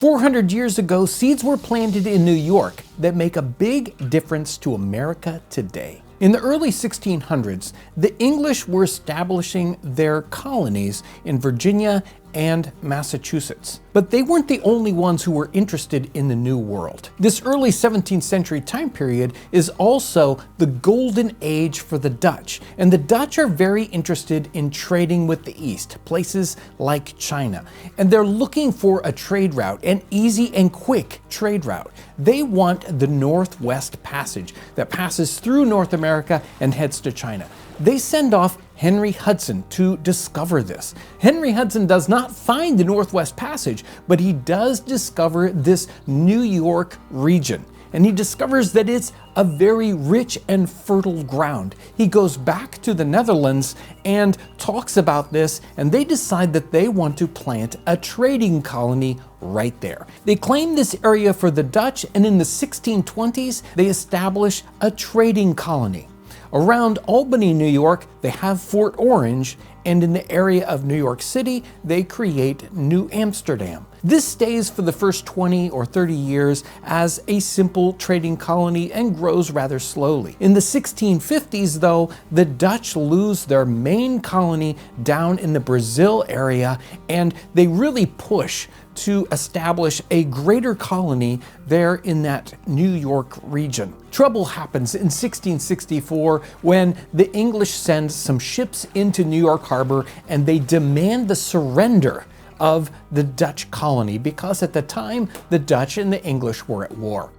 400 years ago, seeds were planted in New York that make a big difference to America today. In the early 1600s, the English were establishing their colonies in Virginia and Massachusetts. But they weren't the only ones who were interested in the New World. This early 17th century time period is also the golden age for the Dutch, and the Dutch are very interested in trading with the East, places like China. And they're looking for a trade route, an easy and quick trade route. They want the Northwest Passage that passes through North America and heads to China. They send off Henry Hudson to discover this. Henry Hudson does not find the Northwest Passage, but he does discover this New York region. And he discovers that it's a very rich and fertile ground. He goes back to the Netherlands and talks about this, and they decide that they want to plant a trading colony right there. They claim this area for the Dutch, and in the 1620s, they establish a trading colony. Around Albany, New York, they have Fort Orange, and in the area of New York City, they create New Amsterdam. This stays for the first 20 or 30 years as a simple trading colony and grows rather slowly. In the 1650s, though, the Dutch lose their main colony down in the Brazil area, and they really push to establish a greater colony there in that New York region. Trouble happens in 1664 when the English send some ships into New York Harbor and they demand the surrender of the Dutch colony because at the time the Dutch and the English were at war.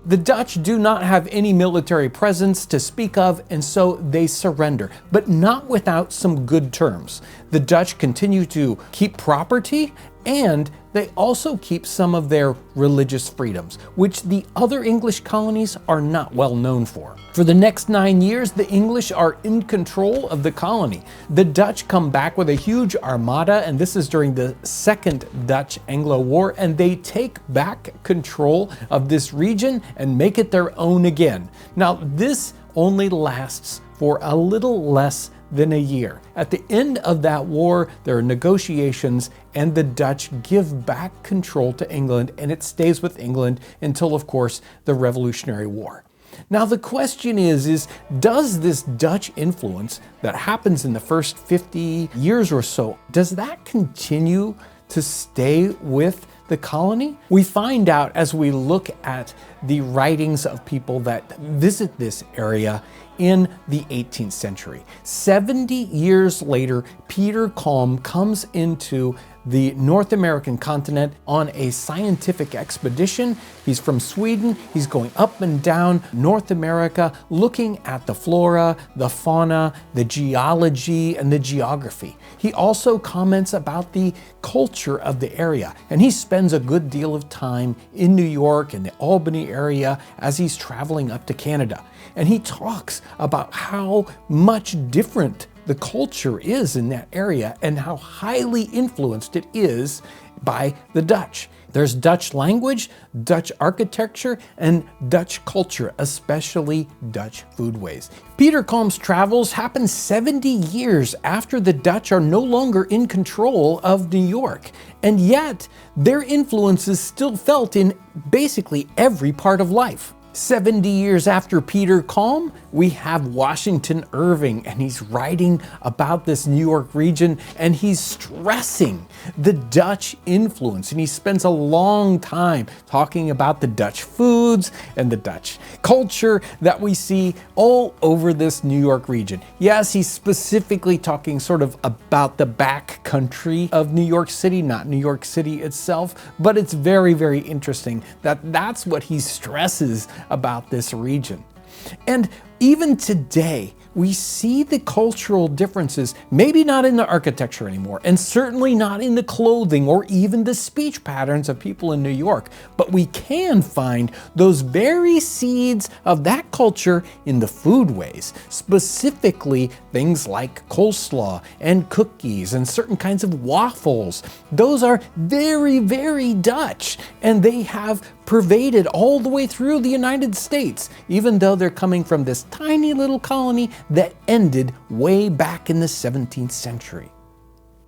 The Dutch do not have any military presence to speak of, and so they surrender, but not without some good terms. The Dutch continue to keep property, and they also keep some of their religious freedoms, which the other English colonies are not well known for. For the next 9 years, the English are in control of the colony. The Dutch come back with a huge armada, and this is during the Second Dutch-Anglo War, and they take back control of this region and make it their own again. Now, this only lasts for a little less than a year. At the end of that war, there are negotiations and the Dutch give back control to England, and it stays with England until, of course, the Revolutionary War. Now the question is does this Dutch influence that happens in the first 50 years or so, does that continue to stay with the colony? We find out as we look at the writings of people that visit this area in the 18th century. 70 years later, Peter Kalm comes into the North American continent on a scientific expedition. He's from Sweden. He's going up and down North America, looking at the flora, the fauna, the geology, and the geography. He also comments about the culture of the area, and he spends a good deal of time in New York and the Albany area as he's traveling up to Canada. And he talks about how much different the culture is in that area and how highly influenced it is by the Dutch. There's Dutch language, Dutch architecture, and Dutch culture, especially Dutch foodways. Peter Kalm's travels happen 70 years after the Dutch are no longer in control of New York, and yet their influence is still felt in basically every part of life. 70 years after Peter Kalm, we have Washington Irving, and he's writing about this New York region, and he's stressing the Dutch influence, and he spends a long time talking about the Dutch foods and the Dutch culture that we see all over this New York region. Yes, he's specifically talking sort of about the back country of New York City, not New York City itself, but it's very, very interesting that that's what he stresses about this region. And even today, we see the cultural differences, maybe not in the architecture anymore, and certainly not in the clothing or even the speech patterns of people in New York, but we can find those very seeds of that culture in the foodways, specifically things like coleslaw and cookies and certain kinds of waffles. Those are very, very Dutch, and they have pervaded all the way through the United States, even though they're coming from this tiny little colony that ended way back in the 17th century.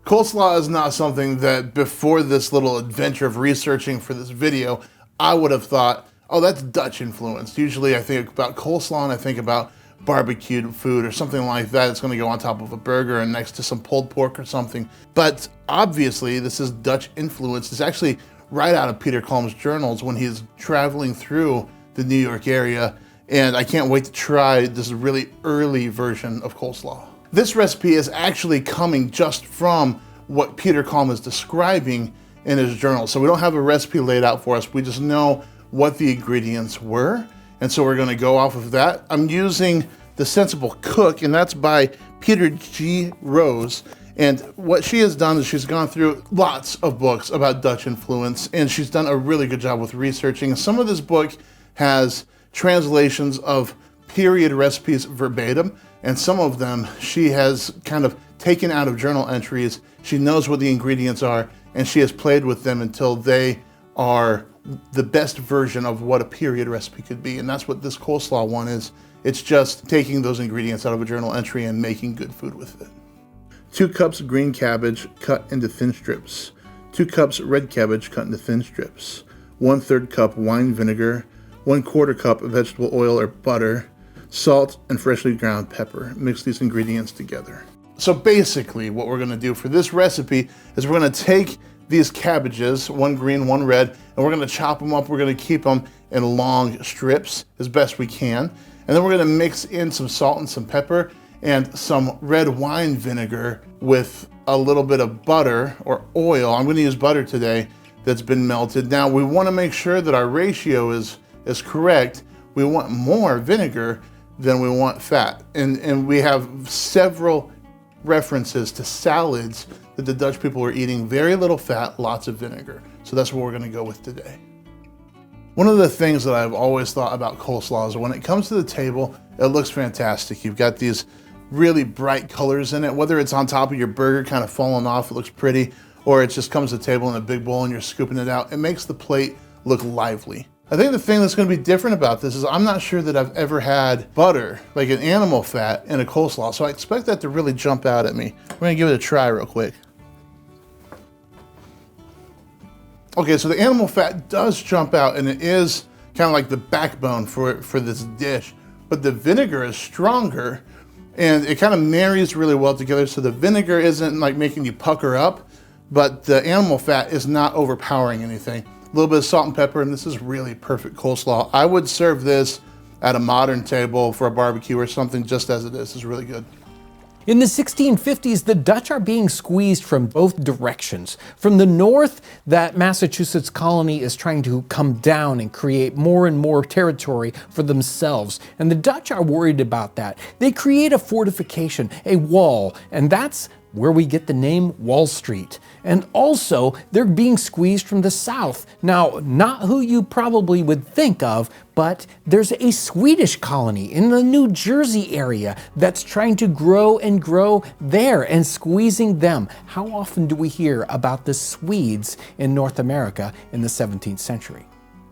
Coleslaw is not something that before this little adventure of researching for this video, I would have thought, oh, that's Dutch influenced. Usually I think about coleslaw and I think about barbecued food or something like that. It's gonna go on top of a burger and next to some pulled pork or something. But obviously this is Dutch influence. It's actually right out of Peter Kalm's journals when he's traveling through the New York area. And I can't wait to try this really early version of coleslaw. This recipe is actually coming just from what Peter Kalm is describing in his journal. So we don't have a recipe laid out for us. We just know what the ingredients were. And so we're gonna go off of that. I'm using The Sensible Cook, and that's by Peter G. Rose. And what she has done is she's gone through lots of books about Dutch influence, and she's done a really good job with researching. Some of this book has translations of period recipes verbatim, and some of them she has kind of taken out of journal entries. She knows what the ingredients are, and she has played with them until they are the best version of what a period recipe could be. And that's what this coleslaw one is. It's just taking those ingredients out of a journal entry and making good food with it. 2 cups green cabbage cut into thin strips. 2 cups red cabbage cut into thin strips. 1/3 cup wine vinegar. 1/4 cup vegetable oil or butter. Salt and freshly ground pepper. Mix these ingredients together. So basically what we're gonna do for this recipe is we're gonna take these cabbages, one green, one red, and we're gonna chop them up. We're gonna keep them in long strips as best we can. And then we're gonna mix in some salt and some pepper and some red wine vinegar with a little bit of butter or oil. I'm gonna use butter today that's been melted. Now we wanna make sure that our ratio is correct. We want more vinegar than we want fat. And we have several references to salads that the Dutch people were eating very little fat, lots of vinegar. So that's what we're gonna go with today. One of the things that I've always thought about coleslaw is when it comes to the table, it looks fantastic. You've got these really bright colors in it, whether it's on top of your burger kind of falling off, it looks pretty, or it just comes to the table in a big bowl and you're scooping it out. It makes the plate look lively. I think the thing that's gonna be different about this is I'm not sure that I've ever had butter, like an animal fat, in a coleslaw, so I expect that to really jump out at me. We're gonna give it a try real quick. Okay, so the animal fat does jump out and it is kind of like the backbone for this dish, but the vinegar is stronger and it kind of marries really well together. So the vinegar isn't like making you pucker up, but the animal fat is not overpowering anything. A little bit of salt and pepper, and this is really perfect coleslaw. I would serve this at a modern table for a barbecue or something just as it is. It's really good. In the 1650s, the Dutch are being squeezed from both directions. From the north, that Massachusetts colony is trying to come down and create more and more territory for themselves. And the Dutch are worried about that. They create a fortification, a wall, and that's where we get the name Wall Street. And also, they're being squeezed from the south. Now, not who you probably would think of, but there's a Swedish colony in the New Jersey area that's trying to grow and grow there and squeezing them. How often do we hear about the Swedes in North America in the 17th century?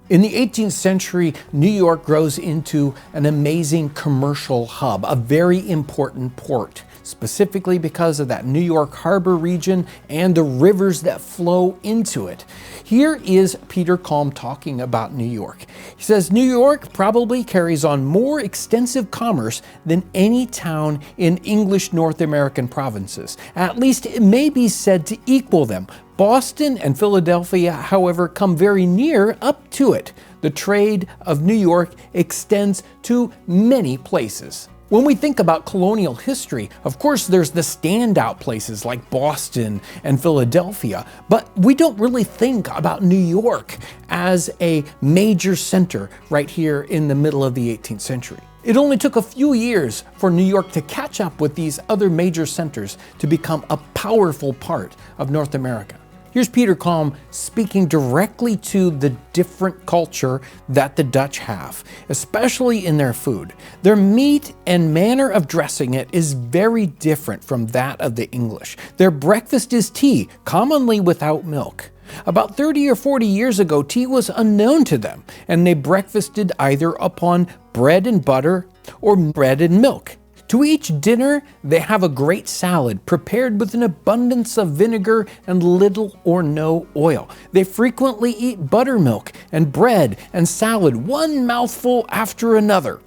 In the 18th century, New York grows into an amazing commercial hub, a very important port, specifically because of that New York harbor region and the rivers that flow into it. Here is Peter Kalm talking about New York. He says, New York probably carries on more extensive commerce than any town in English North American provinces. At least it may be said to equal them. Boston and Philadelphia, however, come very near up to it. The trade of New York extends to many places. When we think about colonial history, of course, there's the standout places like Boston and Philadelphia, but we don't really think about New York as a major center right here in the middle of the 18th century. It only took a few years for New York to catch up with these other major centers to become a powerful part of North America. Here's Peter Kalm speaking directly to the different culture that the Dutch have, especially in their food. Their meat and manner of dressing it is very different from that of the English. Their breakfast is tea, commonly without milk. About 30 or 40 years ago, tea was unknown to them, and they breakfasted either upon bread and butter or bread and milk. To each dinner, they have a great salad prepared with an abundance of vinegar and little or no oil. They frequently eat buttermilk and bread and salad, one mouthful after another.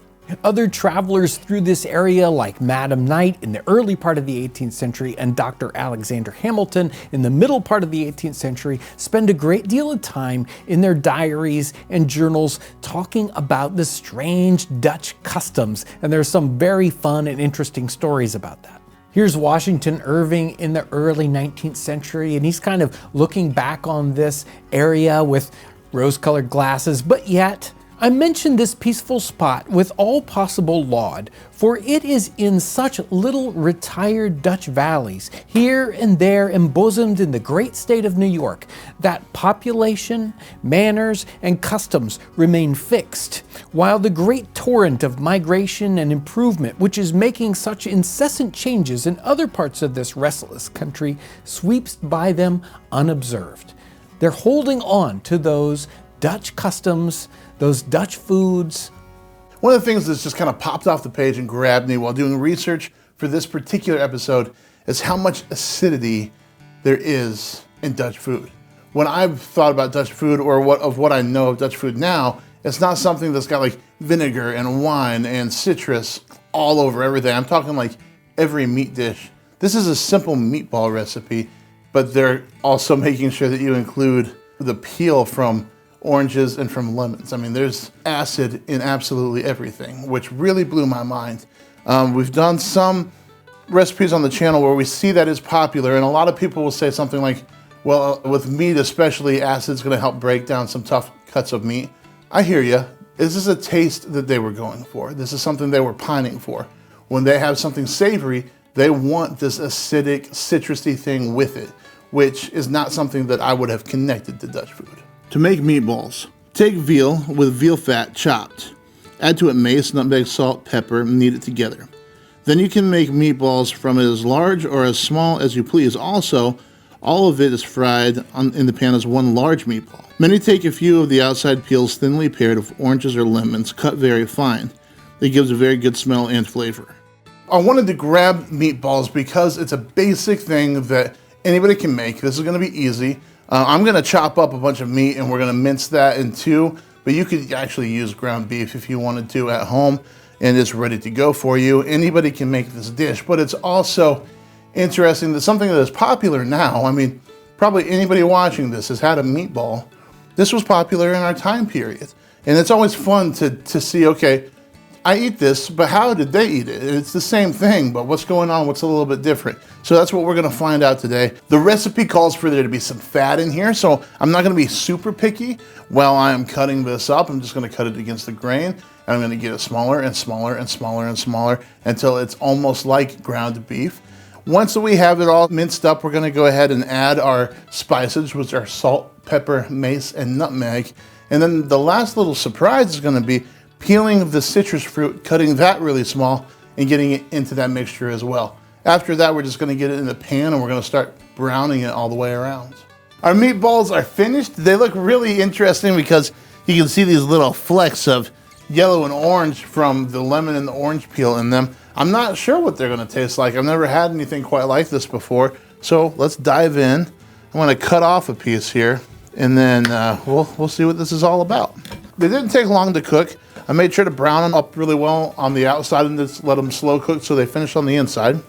Other travelers through this area, like Madam Knight in the early part of the 18th century and Dr. Alexander Hamilton in the middle part of the 18th century, spend a great deal of time in their diaries and journals talking about the strange Dutch customs, and there's some very fun and interesting stories about that. Here's Washington Irving in the early 19th century, and he's kind of looking back on this area with rose-colored glasses, but yet I mention this peaceful spot with all possible laud, for it is in such little retired Dutch valleys, here and there embosomed in the great state of New York, that population, manners, and customs remain fixed, while the great torrent of migration and improvement, which is making such incessant changes in other parts of this restless country, sweeps by them unobserved. They're holding on to those Dutch customs, those Dutch foods. One of the things that's just kind of popped off the page and grabbed me while doing research for this particular episode is how much acidity there is in Dutch food. When I've thought about Dutch food, or what I know of Dutch food now, it's not something that's got like vinegar and wine and citrus all over everything. I'm talking like every meat dish. This is a simple meatball recipe, but they're also making sure that you include the peel from oranges and from lemons. I mean, there's acid in absolutely everything, which really blew my mind. We've done some recipes on the channel where we see that is popular, and a lot of people will say something like, well, with meat especially, acid's gonna help break down some tough cuts of meat. I hear you. This is a taste that they were going for. This is something they were pining for. When they have something savory, they want this acidic, citrusy thing with it, which is not something that I would have connected to Dutch food. To make meatballs, take veal with veal fat chopped. Add to it mace, nutmeg, salt, pepper, and knead it together. Then you can make meatballs from as large or as small as you please. Also, all of it is fried in the pan as one large meatball. Many take a few of the outside peels thinly pared with oranges or lemons cut very fine. It gives a very good smell and flavor. I wanted to grab meatballs because it's a basic thing that anybody can make. This is going to be easy. I'm going to chop up a bunch of meat and we're going to mince that in two, but you could actually use ground beef if you wanted to at home, and it's ready to go for you. Anybody can make this dish, but it's also interesting that something that is popular now, I mean, probably anybody watching this has had a meatball. This was popular in our time period, and it's always fun to see, okay, I eat this, but how did they eat it? It's the same thing, but what's going on? What's a little bit different? So that's what we're gonna find out today. The recipe calls for there to be some fat in here, so I'm not gonna be super picky while I am cutting this up. I'm just gonna cut it against the grain, and I'm gonna get it smaller and smaller and smaller and smaller until it's almost like ground beef. Once we have it all minced up, we're gonna go ahead and add our spices, which are salt, pepper, mace, and nutmeg. And then the last little surprise is gonna be peeling the citrus fruit, cutting that really small, and getting it into that mixture as well. After that, we're just gonna get it in the pan and we're gonna start browning it all the way around. Our meatballs are finished. They look really interesting because you can see these little flecks of yellow and orange from the lemon and the orange peel in them. I'm not sure what they're gonna taste like. I've never had anything quite like this before. So let's dive in. I'm gonna cut off a piece here, and then we'll see what this is all about. They didn't take long to cook. I made sure to brown them up really well on the outside and just let them slow cook so they finish on the inside.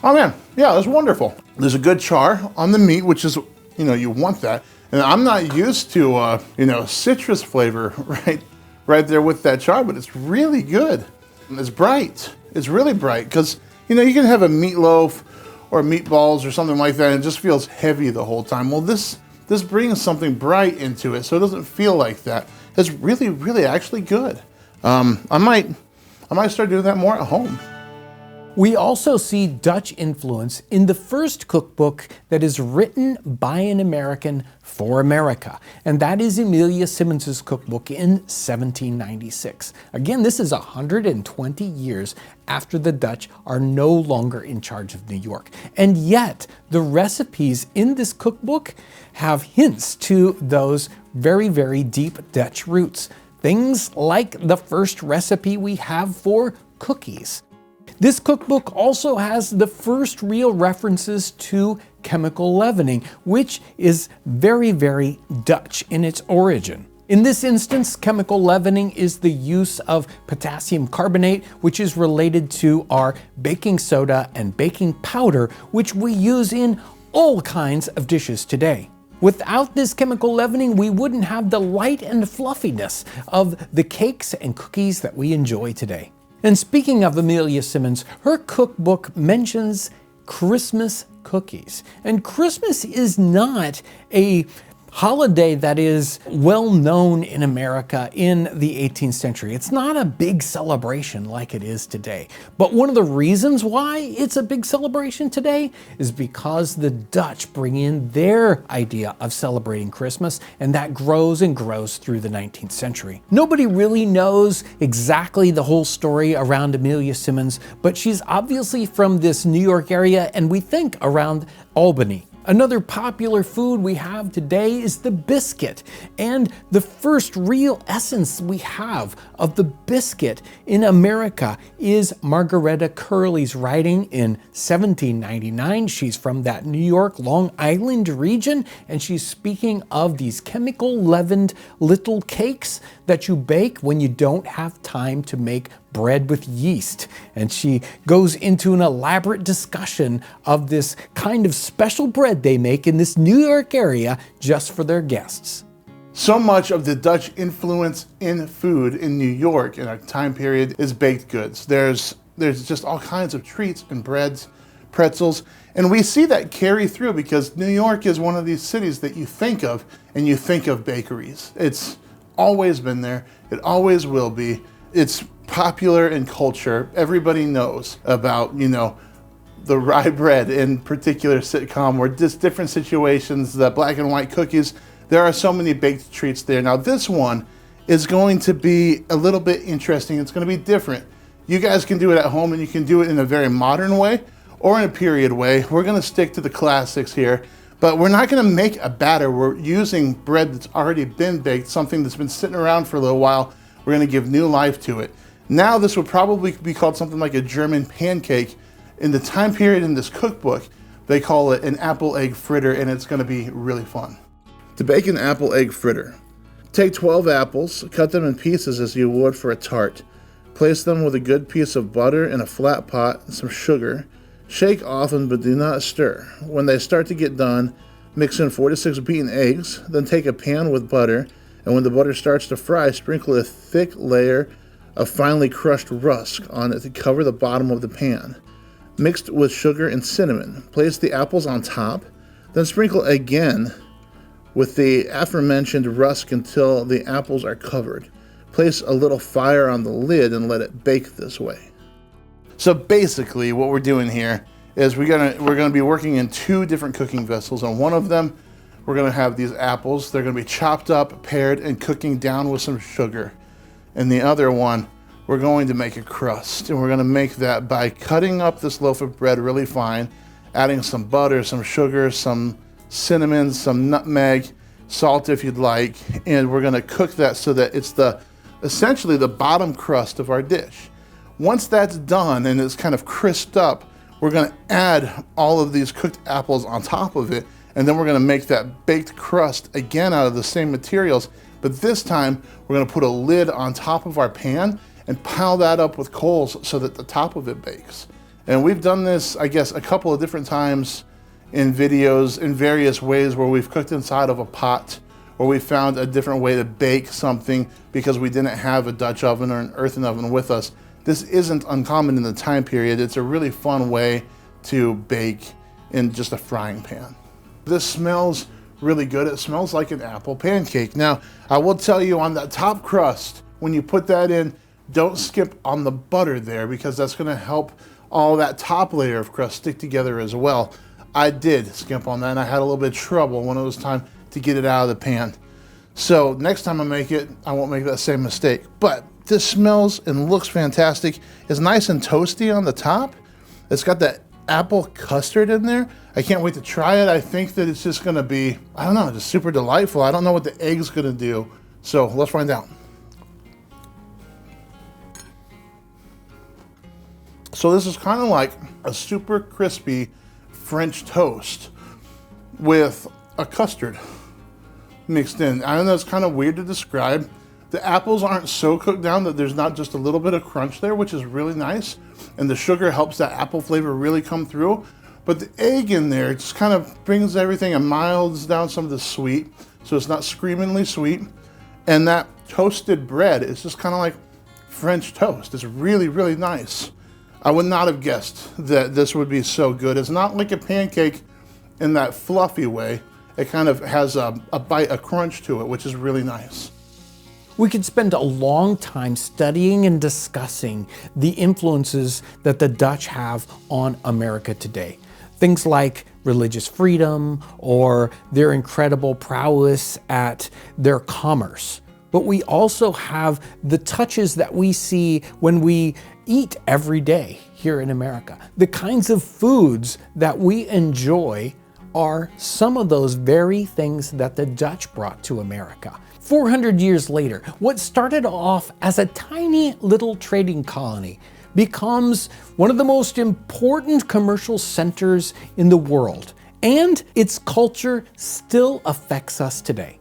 Oh man, yeah, that's wonderful. There's a good char on the meat, which is, you want that. And I'm not used to, citrus flavor right there with that char, but it's really good. And it's bright. It's really bright because, you can have a meatloaf or meatballs or something like that and it just feels heavy the whole time. Well, this brings something bright into it, so it doesn't feel like that. It's really, really actually good. I might start doing that more at home. We also see Dutch influence in the first cookbook that is written by an American for America, and that is Emilia Simmons's cookbook in 1796. Again, this is 120 years after the Dutch are no longer in charge of New York. And yet, the recipes in this cookbook have hints to those very, very deep Dutch roots. Things like the first recipe we have for cookies. This cookbook also has the first real references to chemical leavening, which is very, very Dutch in its origin. In this instance, chemical leavening is the use of potassium carbonate, which is related to our baking soda and baking powder, which we use in all kinds of dishes today. Without this chemical leavening, we wouldn't have the light and fluffiness of the cakes and cookies that we enjoy today. And speaking of Amelia Simmons, her cookbook mentions Christmas cookies. And Christmas is not a holiday that is well known in America in the 18th century. It's not a big celebration like it is today. But one of the reasons why it's a big celebration today is because the Dutch bring in their idea of celebrating Christmas, and that grows and grows through the 19th century. Nobody really knows exactly the whole story around Amelia Simmons, but she's obviously from this New York area, and we think around Albany. Another popular food we have today is the biscuit, and the first real essence we have of the biscuit in America is Margaretta Curley's writing in 1799. She's from that New York, Long Island region, and she's speaking of these chemical leavened little cakes that you bake when you don't have time to make bread with yeast. And she goes into an elaborate discussion of this kind of special bread they make in this New York area just for their guests. So much of the Dutch influence in food in New York in our time period is baked goods. There's just all kinds of treats and breads, pretzels, and we see that carry through because New York is one of these cities that you think of and you think of bakeries. It's always been there. It always will be. It's popular in culture. Everybody knows about, the rye bread in particular sitcom or just different situations, the black and white cookies. There are so many baked treats there. Now this one is going to be a little bit interesting. It's going to be different. You guys can do it at home and you can do it in a very modern way or in a period way. We're going to stick to the classics here, but we're not going to make a batter. We're using bread that's already been baked, something that's been sitting around for a little while. We're going to give new life to it. Now this would probably be called something like a German pancake. In the time period in this cookbook, they call it an apple egg fritter, and it's going to be really fun. To bake an apple egg fritter, take 12 apples, cut them in pieces as you would for a tart. Place them with a good piece of butter in a flat pot and some sugar. Shake often but do not stir. When they start to get done, mix in 4 to 6 beaten eggs, then take a pan with butter, and when the butter starts to fry, sprinkle a thick layer of finely crushed rusk on it to cover the bottom of the pan. Mixed with sugar and cinnamon. Place the apples on top, then sprinkle again with the aforementioned rusk until the apples are covered. Place a little fire on the lid and let it bake this way. So basically what we're doing here is we're gonna be working in 2 different cooking vessels. On one of them, we're gonna have these apples. They're gonna be chopped up, pared, and cooking down with some sugar. And the other one, we're going to make a crust, and we're going to make that by cutting up this loaf of bread really fine, adding some butter, some sugar, some cinnamon, some nutmeg, salt if you'd like, and we're going to cook that so that it's essentially the bottom crust of our dish. Once that's done and it's kind of crisped up, we're going to add all of these cooked apples on top of it, and then we're going to make that baked crust again out of the same materials, but this time we're going to put a lid on top of our pan and pile that up with coals so that the top of it bakes. And we've done this, I guess, a couple of different times in videos in various ways where we've cooked inside of a pot, or we found a different way to bake something because we didn't have a Dutch oven or an earthen oven with us. This isn't uncommon in the time period. It's a really fun way to bake in just a frying pan. This smells really good. It smells like an apple pancake. Now, I will tell you on that top crust, when you put that in, don't skip on the butter there because that's going to help all that top layer of crust stick together as well. I did skip on that and I had a little bit of trouble when it was time to get it out of the pan. So next time I make it, I won't make that same mistake. But this smells and looks fantastic. It's nice and toasty on the top. It's got that apple custard in there. I can't wait to try it. I think that it's just going to be, I don't know, just super delightful. I don't know what the egg's going to do. So let's find out. So this is kind of like a super crispy French toast with a custard mixed in. I know it's kind of weird to describe. The apples aren't so cooked down that there's not just a little bit of crunch there, which is really nice. And the sugar helps that apple flavor really come through. But the egg in there just kind of brings everything and milds down some of the sweet. So it's not screamingly sweet. And that toasted bread is just kind of like French toast. It's really, really nice. I would not have guessed that this would be so good. It's not like a pancake in that fluffy way. It kind of has a bite, a crunch to it, which is really nice. We could spend a long time studying and discussing the influences that the Dutch have on America today. Things like religious freedom or their incredible prowess at their commerce. But we also have the touches that we see when we eat every day here in America. The kinds of foods that we enjoy are some of those very things that the Dutch brought to America. 400 years later, what started off as a tiny little trading colony becomes one of the most important commercial centers in the world, and its culture still affects us today.